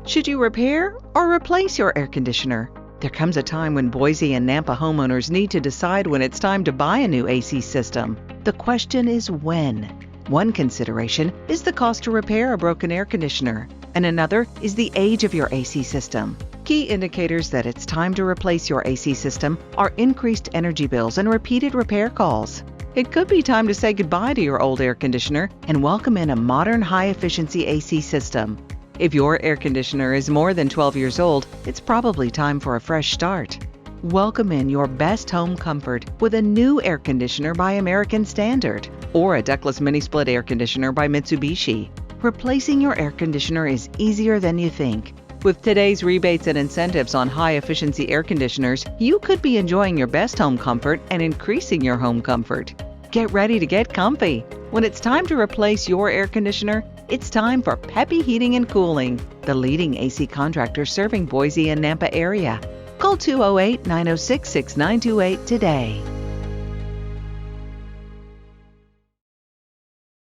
Should you repair or replace your air conditioner? There comes a time when Boise and Nampa homeowners need to decide when it's time to buy a new AC system. The question is when. One consideration is the cost to repair a broken air conditioner, and another is the age of your AC system. Key indicators that it's time to replace your AC system are increased energy bills and repeated repair calls. It could be time to say goodbye to your old air conditioner and welcome in a modern high-efficiency AC system. If your air conditioner is more than 12 years old, it's probably time for a fresh start. Welcome in your best home comfort with a new air conditioner by American Standard or a Ductless mini-split air conditioner by Mitsubishi. Replacing your air conditioner is easier than you think. With today's rebates and incentives on high-efficiency air conditioners, you could be enjoying your best home comfort and increasing your home comfort. Get ready to get comfy. When it's time to replace your air conditioner, it's time for Peppy Heating and Cooling, the leading AC contractor serving Boise and Nampa area. Call 208-906-6928 today.